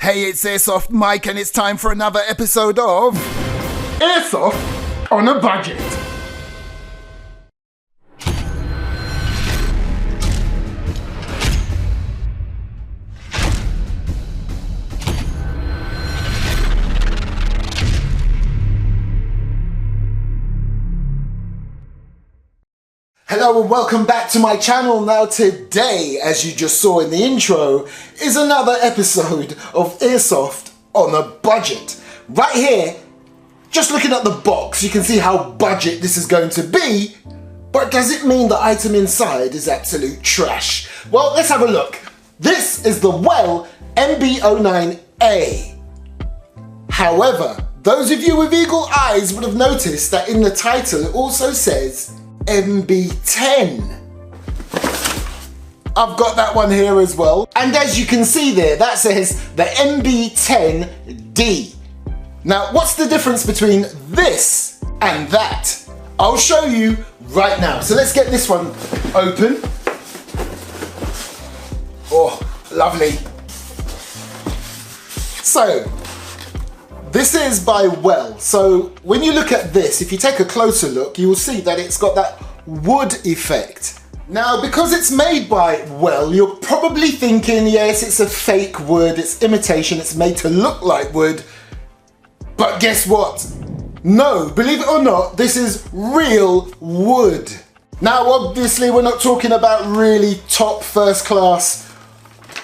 Hey, it's Airsoft Mike and it's time for another episode of Airsoft on a Budget. Hello and welcome back to my channel. Now today, as you just saw in the intro, is another episode of Airsoft on a Budget. Right here, just looking at the box, you can see how budget this is going to be, but does it mean the item inside is absolute trash? Well, let's have a look. This is the Well MB09A. However, those of you with eagle eyes would have noticed that in the title it also says MB10. I've got that one here as well. And as you can see there, that says the MB10D. Now, what's the difference between this and that? I'll show you right now. So let's get this one open. Oh, lovely. So, this is by Well. So when you look at this, if you take a closer look, you will see that it's got that wood effect. Now, because it's made by Well, you're probably thinking, yes, it's a fake wood, it's imitation, it's made to look like wood. But guess what? No, believe it or not, this is real wood. Now, obviously, we're not talking about really top first class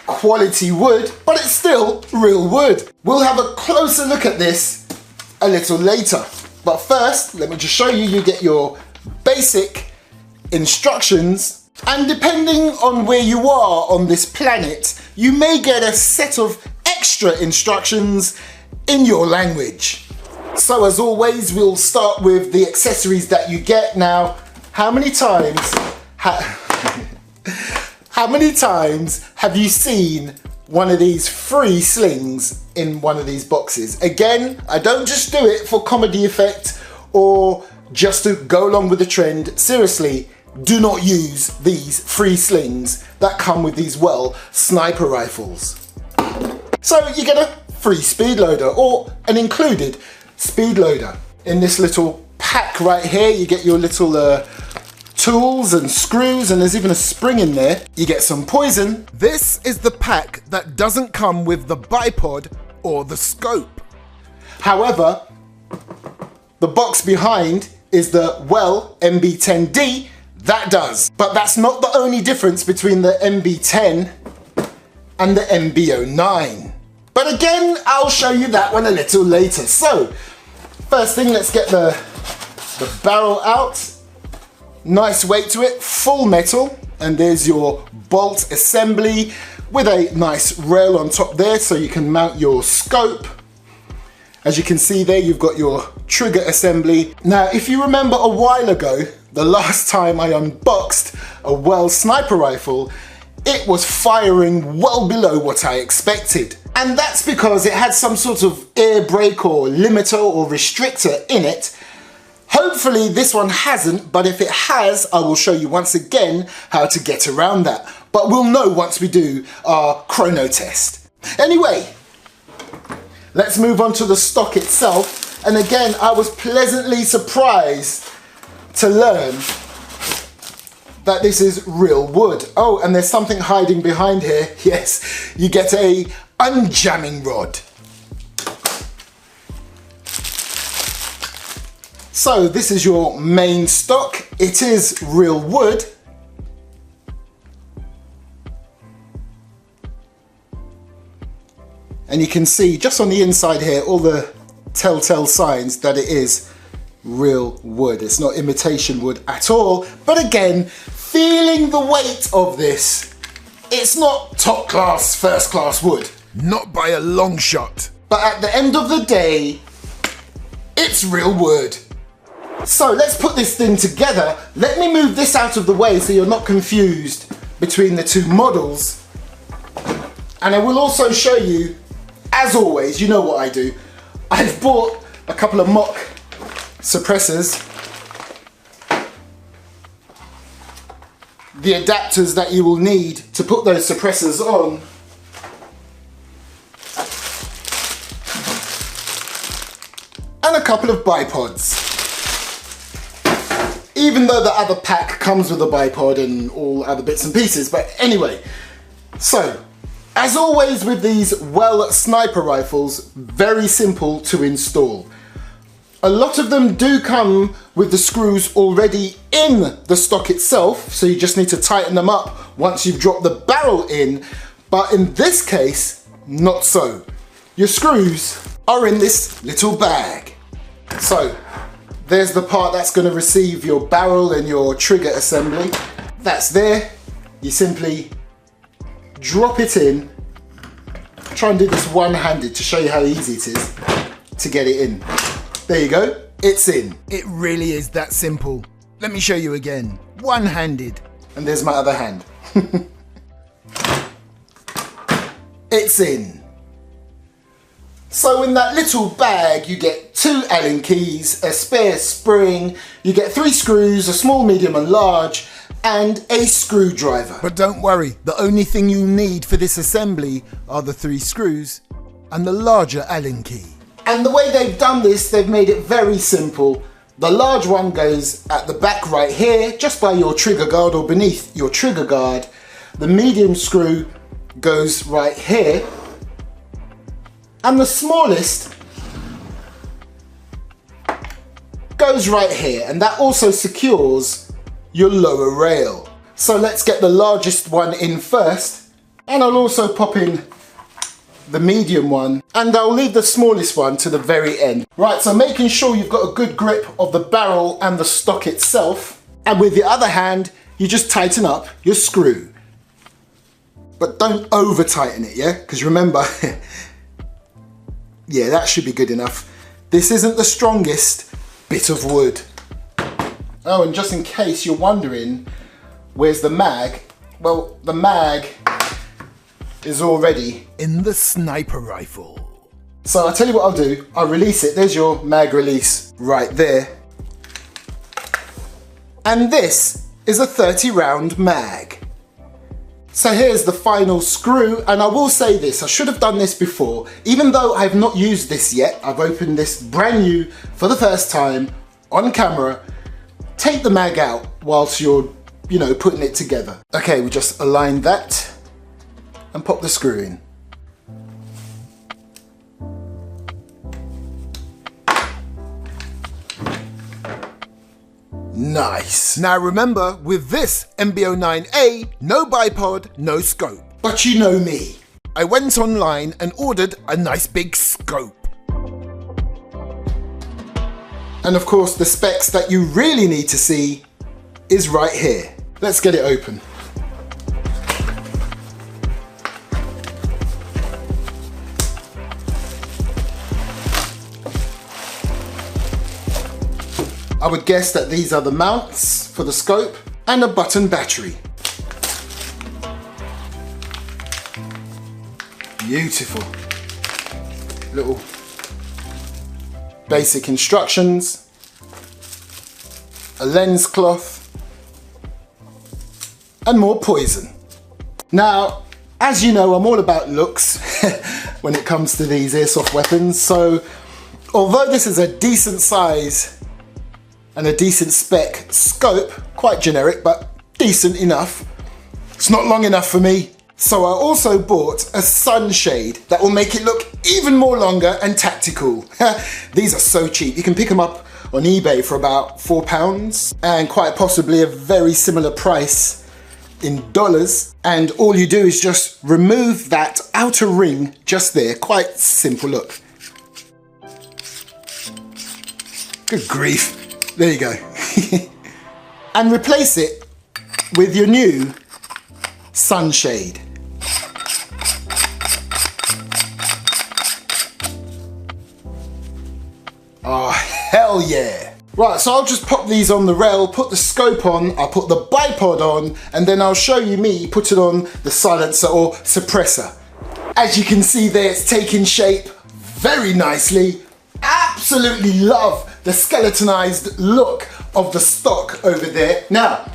quality wood, but it's still real wood. We'll have a closer look at this a little later. But first, let me just show you, you get your basic instructions, and depending on where you are on this planet, you may get a set of extra instructions in your language. So as always, we'll start with the accessories that you get. Now, how many times have you seen one of these free slings in one of these boxes? Again, I don't just do it for comedy effect or just to go along with the trend. Seriously, do not use these free slings that come with these Well sniper rifles. So you get a free speed loader or an included speed loader. In this little pack right here, you get your little tools and screws, and there's even a spring in there. You get some poison. This is the pack that doesn't come with the bipod or the scope. However, the box behind is the Well MB10D. That does. But that's not the only difference between the MB10 and the MB09. But again, I'll show you that one a little later. So, first thing, let's get the barrel out. Nice weight to it, full metal, and there's your bolt assembly with a nice rail on top there so you can mount your scope. As you can see there, you've got your trigger assembly. Now, if you remember a while ago, the last time I unboxed a Well sniper rifle, it was firing well below what I expected. And that's because it had some sort of air brake or limiter or restrictor in it. Hopefully this one hasn't, but if it has, I will show you once again how to get around that. But we'll know once we do our chrono test. Anyway, let's move on to the stock itself. And again, I was pleasantly surprised to learn that this is real wood. Oh, and there's something hiding behind here. Yes, you get a unjamming rod. So this is your main stock. It is real wood. And you can see just on the inside here all the telltale signs that it is real wood. It's not imitation wood at all. But again, feeling the weight of this, it's not top class, first class wood. Not by a long shot. But at the end of the day, it's real wood. So let's put this thing together. Let me move this out of the way so you're not confused between the two models. And I will also show you, as always, you know what I do. I've bought a couple of mock suppressors. The adapters that you will need to put those suppressors on. couple of bipods. Even though the other pack comes with a bipod and all other bits and pieces, but anyway. So, as always with these sniper rifles, very simple to install. A lot of them do come with the screws already in the stock itself, so you just need to tighten them up once you've dropped the barrel in, but in this case, not so. Your screws are in this little bag. So, there's the part that's going to receive your barrel and your trigger assembly. That's there. You simply drop it in. Try and do this one-handed to show you how easy it is to get it in. There you go, it's in. It really is that simple. Let me show you again. One-handed. And there's my other hand. It's in. So in that little bag, you get 2 Allen keys, a spare spring, you get 3 screws, a small, medium and large, and a screwdriver. But don't worry, the only thing you need for this assembly are the 3 screws and the larger Allen key. And the way they've done this, they've made it very simple. The large one goes at the back right here, just by your trigger guard or beneath your trigger guard. The medium screw goes right here. And the smallest goes right here, and that also secures your lower rail. So let's get the largest one in first, and I'll also pop in the medium one, and I'll leave the smallest one to the very end. Right, so making sure you've got a good grip of the barrel and the stock itself, and with the other hand, you just tighten up your screw. But don't over tighten it, yeah? Because remember, yeah, that should be good enough. This isn't the strongest bit of wood. Oh, and just in case you're wondering, where's the mag? Well, the mag is already in the sniper rifle. So I'll tell you what I'll do. I'll release it. There's your mag release right there. And this is a 30 round mag. So here's the final screw, and I will say this, I should have done this before. Even though I've not used this yet, I've opened this brand new for the first time on camera. Take the mag out whilst you're, putting it together. Okay, we just align that and pop the screw in. Nice. Now remember, with this MB09A, no bipod, no scope. But you know me. I went online and ordered a nice big scope. And of course, the specs that you really need to see is right here. Let's get it open. I would guess that these are the mounts for the scope and a button battery. Beautiful. Little basic instructions, a lens cloth, and more poison. Now, as you know, I'm all about looks when it comes to these airsoft weapons, so although this is a decent size and a decent spec scope, quite generic, but decent enough, it's not long enough for me. So I also bought a sunshade that will make it look even more longer and tactical. These are so cheap. You can pick them up on eBay for about £4 and quite possibly a very similar price in dollars. And all you do is just remove that outer ring just there. Quite simple look. Good grief. There you go. And replace it with your new sunshade. Oh, hell yeah. Right, so I'll just pop these on the rail, put the scope on, I'll put the bipod on, and then I'll show you me put it on the silencer or suppressor. As you can see there, it's taking shape very nicely. Absolutely love the skeletonized look of the stock over there. Now,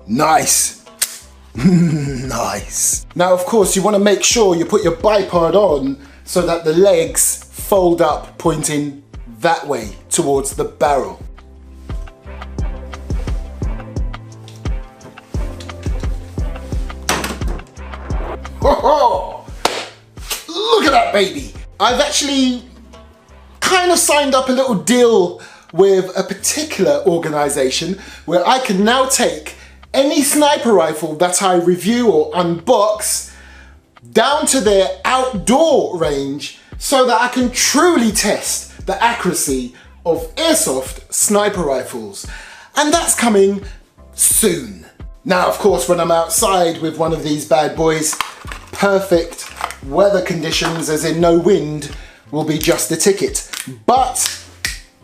nice. Nice. Now, of course, you want to make sure you put your bipod on so that the legs fold up, pointing that way towards the barrel. Oh, look at that baby. I've actually kind of signed up a little deal with a particular organization where I can now take any sniper rifle that I review or unbox down to their outdoor range so that I can truly test the accuracy of airsoft sniper rifles. And that's coming soon. Now, of course, when I'm outside with one of these bad boys, perfect weather conditions, as in no wind, will be just the ticket. But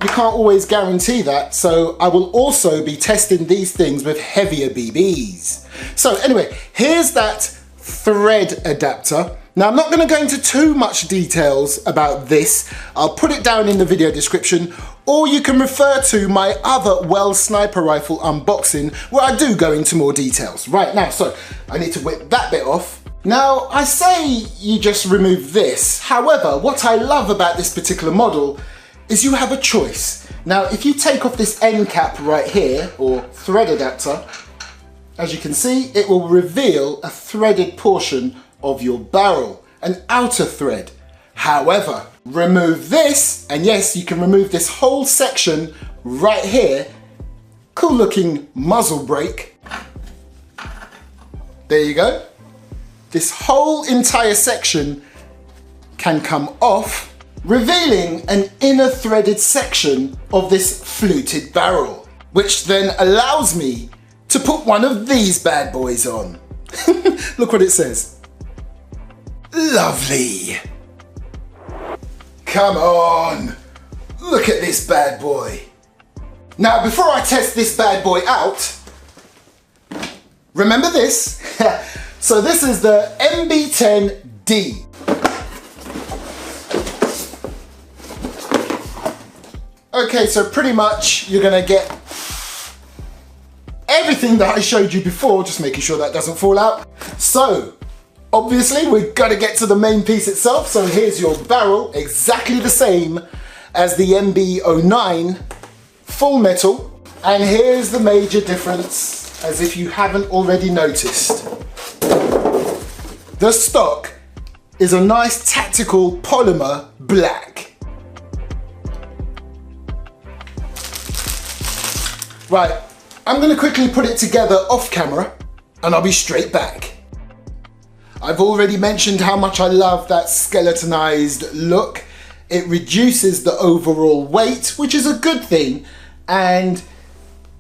you can't always guarantee that, so I will also be testing these things with heavier BBs. So anyway, here's that thread adapter. Now, I'm not going to go into too much details about this. I'll put it down in the video description, or you can refer to my other Well sniper rifle unboxing where I do go into more details. Right now, so I need to whip that bit off. Now, I say you just remove this. However, what I love about this particular model is you have a choice. Now, if you take off this end cap right here, or thread adapter, as you can see, it will reveal a threaded portion of your barrel, an outer thread. However, remove this, and yes, you can remove this whole section right here. Cool looking muzzle brake. There you go. This whole entire section can come off, revealing an inner threaded section of this fluted barrel, which then allows me to put one of these bad boys on. Look what it says. Lovely. Come on, look at this bad boy. Now, before I test this bad boy out, remember this? So this is the MB10D. Okay, so pretty much you're gonna get everything that I showed you before, just making sure that doesn't fall out. So, obviously we've gotta get to the main piece itself. So here's your barrel, exactly the same as the MB09, full metal. And here's the major difference, as if you haven't already noticed. The stock is a nice tactical polymer black. Right, I'm gonna quickly put it together off camera and I'll be straight back. I've already mentioned how much I love that skeletonized look. It reduces the overall weight, which is a good thing, and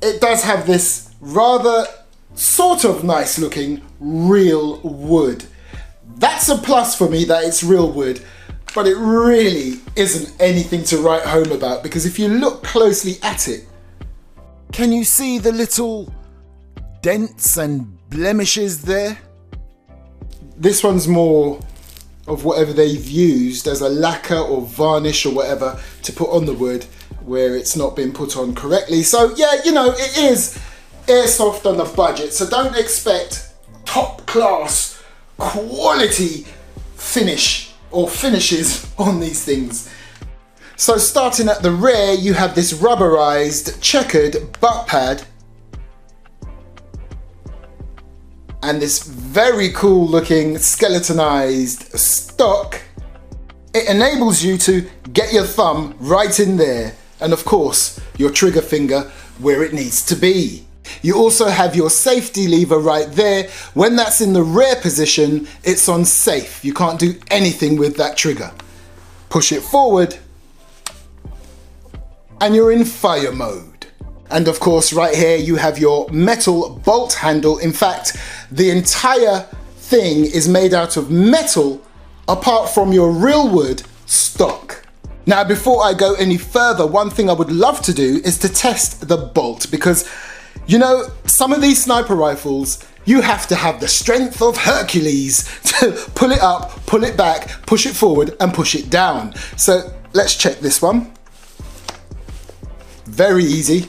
it does have this rather sort of nice looking real wood. That's a plus for me that it's real wood, but it really isn't anything to write home about, because if you look closely at it, can you see the little dents and blemishes there? This one's more of whatever they've used as a lacquer or varnish or whatever to put on the wood where it's not been put on correctly. So yeah, you know, it is airsoft on a budget, so don't expect top class quality finish or finishes on these things. So starting at the rear, you have this rubberized checkered butt pad and this very cool looking skeletonized stock. It enables you to get your thumb right in there and of course your trigger finger where it needs to be. You also have your safety lever right there. When that's in the rear position, it's on safe. You can't do anything with that trigger. Push it forward and you're in fire mode. And of course right here you have your metal bolt handle. In fact, the entire thing is made out of metal apart from your real wood stock. Now before I go any further, one thing I would love to do is to test the bolt, because you know, some of these sniper rifles, you have to have the strength of Hercules to pull it up, pull it back, push it forward and push it down. So let's check this one. Very easy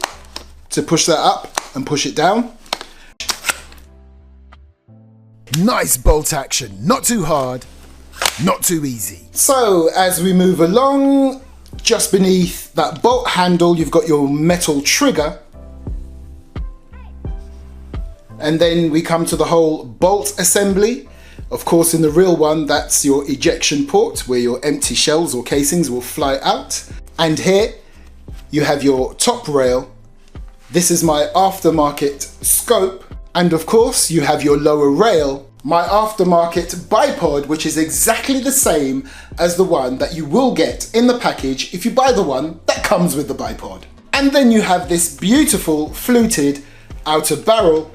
to push that up and push it down. Nice bolt action, not too hard, not too easy. So as we move along, just beneath that bolt handle, you've got your metal trigger. And then we come to the whole bolt assembly. Of course, in the real one, that's your ejection port where your empty shells or casings will fly out. And here you have your top rail. This is my aftermarket scope. And of course, you have your lower rail, my aftermarket bipod, which is exactly the same as the one that you will get in the package if you buy the one that comes with the bipod. And then you have this beautiful fluted outer barrel.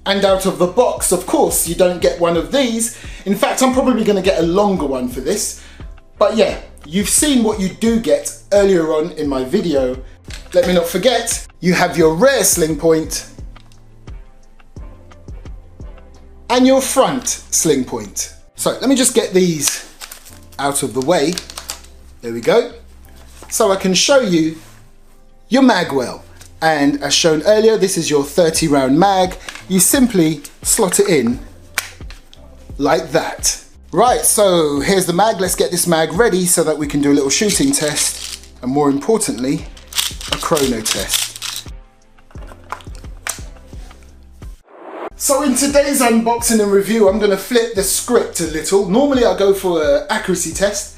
And out of the box, of course, you don't get one of these. In fact, I'm probably going to get a longer one for this. But yeah, you've seen what you do get earlier on in my video. Let me not forget, you have your rear sling point and your front sling point. So let me just get these out of the way. There we go. So I can show you your mag well. And as shown earlier, this is your 30 round mag. You simply slot it in like that. Right, so here's the mag. Let's get this mag ready so that we can do a little shooting test. And more importantly, a chrono test. So in today's unboxing and review, I'm gonna flip the script a little. Normally I go for an accuracy test.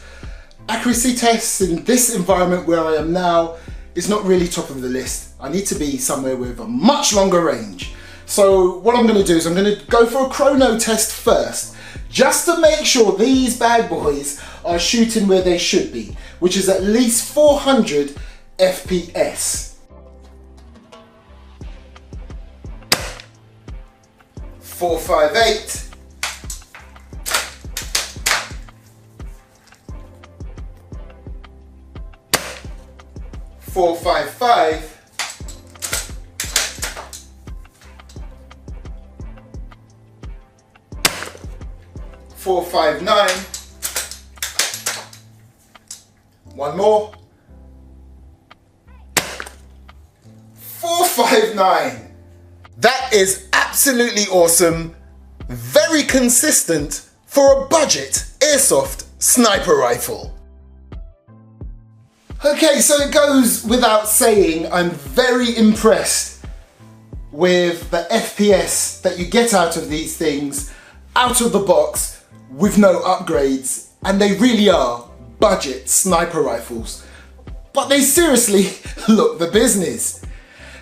Accuracy tests in this environment where I am now is not really top of the list. I need to be somewhere with a much longer range. So what I'm gonna do is I'm gonna go for a chrono test first, just to make sure these bad boys are shooting where they should be, which is at least 400 FPS. 458. 455. 459. One more. 459. That is absolutely awesome. Very consistent for a budget Airsoft Sniper Rifle. Okay, so it goes without saying, I'm very impressed with the FPS that you get out of these things, out of the box, with no upgrades, and they really are budget sniper rifles. But they seriously look the business.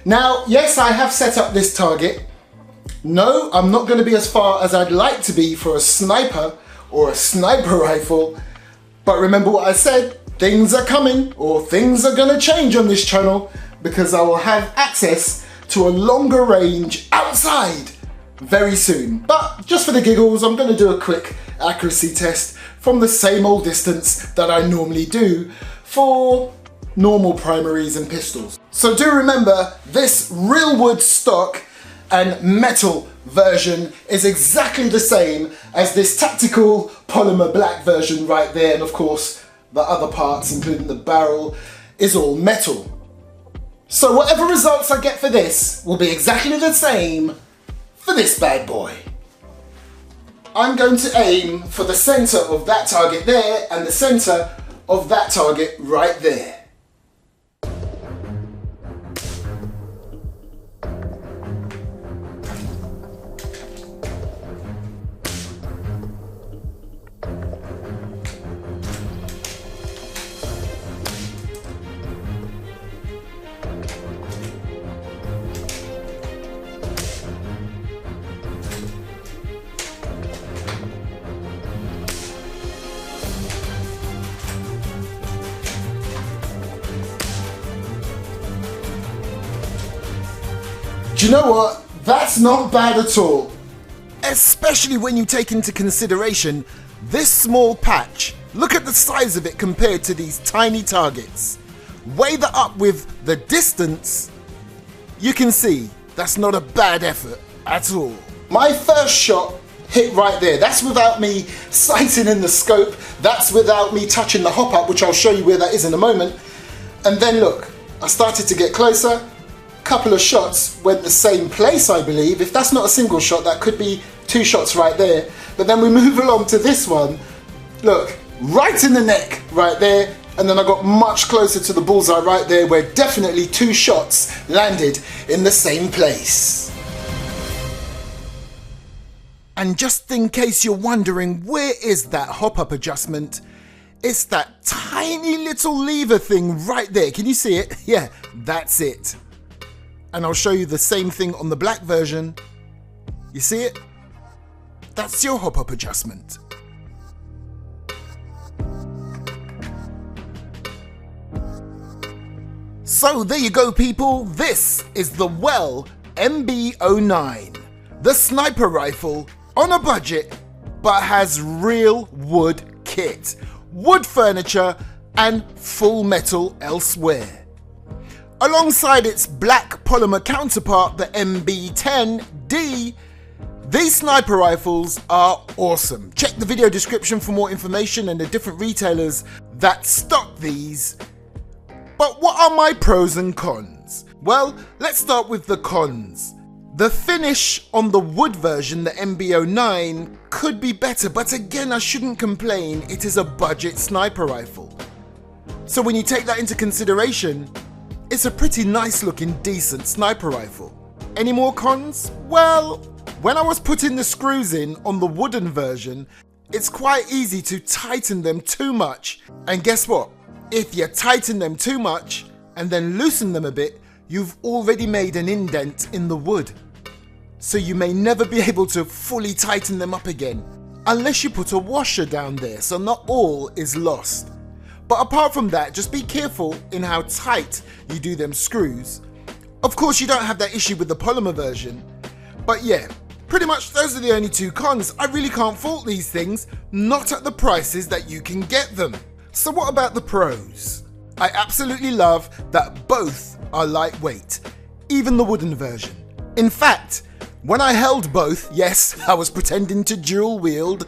Now, yes, I have set up this target. No, I'm not going to be as far as I'd like to be for a sniper or a sniper rifle, but remember what I said, things are coming, or things are going to change on this channel, because I will have access to a longer range outside very soon. But just for the giggles, I'm going to do a quick accuracy test from the same old distance that I normally do for normal primaries and pistols. So do remember, this real wood stock and metal version is exactly the same as this tactical polymer black version right there, and of course the other parts, including the barrel, is all metal. So whatever results I get for this will be exactly the same for this bad boy. I'm going to aim for the center of that target there and the center of that target right there. Do you know what? That's not bad at all. Especially when you take into consideration this small patch. Look at the size of it compared to these tiny targets. Weigh that up with the distance. You can see that's not a bad effort at all. My first shot hit right there. That's without me sighting in the scope. That's without me touching the hop up, which I'll show you where that is in a moment. And then look, I started to get closer. Couple of shots went the same place, I believe. If that's not a single shot, that could be two shots right there. But then we move along to this one. Look, right in the neck right there. And then I got much closer to the bullseye right there, where definitely 2 shots landed in the same place. And just in case you're wondering, where is that hop-up adjustment? It's that tiny little lever thing right there. Can you see it? Yeah, that's it. And I'll show you the same thing on the black version. You see it? That's your hop-up adjustment. So there you go, people. This is the MB09, the sniper rifle on a budget, but has real wood kit, wood furniture and full metal elsewhere. Alongside its black polymer counterpart, the MB10D, these sniper rifles are awesome. Check the video description for more information and the different retailers that stock these. But what are my pros and cons? Well, let's start with the cons. The finish on the wood version, the MB09, could be better, but again, I shouldn't complain. It is a budget sniper rifle. So when you take that into consideration, it's a pretty nice looking, decent sniper rifle. Any more cons? Well, when I was putting the screws in on the wooden version, it's quite easy to tighten them too much. And guess what? If you tighten them too much and then loosen them a bit, you've already made an indent in the wood. So you may never be able to fully tighten them up again, unless you put a washer down there, so not all is lost. But apart from that, just be careful in how tight you do them screws. Of course, you don't have that issue with the polymer version, but yeah, pretty much those are the only 2 cons. I really can't fault these things, not at the prices that you can get them. So what about the pros? I absolutely love that both are lightweight, even the wooden version. In fact, when I held both, yes, I was pretending to dual wield.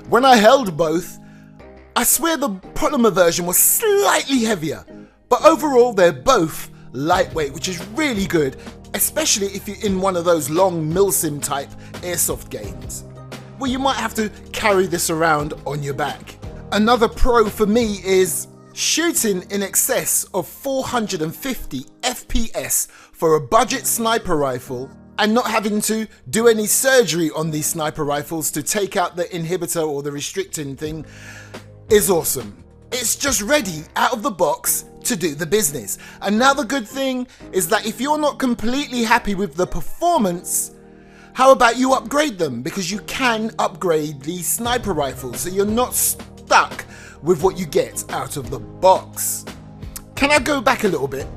When I held both, I swear the polymer version was slightly heavier, but overall they're both lightweight, which is really good, especially if you're in one of those long milsim type airsoft games, where you might have to carry this around on your back. Another pro for me is shooting in excess of 450 FPS for a budget sniper rifle and not having to do any surgery on these sniper rifles to take out the inhibitor or the restricting thing is awesome. It's just ready out of the box to do the business. And now the good thing is that if you're not completely happy with the performance, how about you upgrade them? Because you can upgrade these sniper rifles so you're not stuck with what you get out of the box. Can I go back a little bit?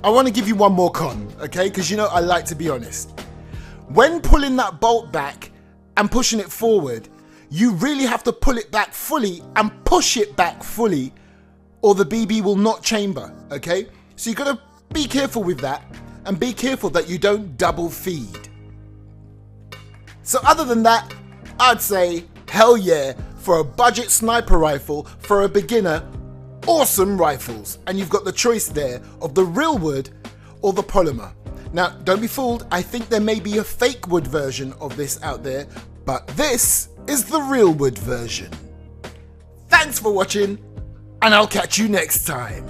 I want to give you one more con, okay? Because you know I like to be honest. When pulling that bolt back and pushing it forward, you really have to pull it back fully and push it back fully, or the BB will not chamber, okay? So you got to be careful with that, and be careful that you don't double feed. So other than that, I'd say hell yeah for a budget sniper rifle for a beginner. Awesome rifles, and you've got the choice there of the real wood or the polymer. Now don't be fooled, I think there may be a fake wood version of this out there, but this is the real wood version. Thanks for watching, and I'll catch you next time.